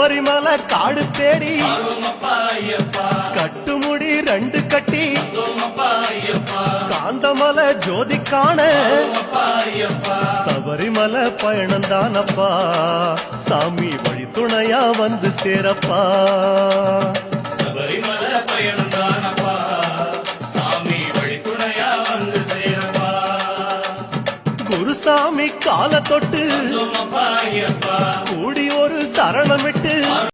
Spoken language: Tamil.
சபரிமலை காடு தேடி கட்டுமுடி 2 கட்டி காந்தமலை ஜோதி காண சபரிமலை பயணந்தானப்பா சாமி வழி துணையா வந்து சேரப்பா. சபரிமலை பயணந்தானப்பா சாமி வழி துணையா வந்து சேரப்பா. குருசாமி கால தொட்டு கூடி ஒரு சரணமிட்டு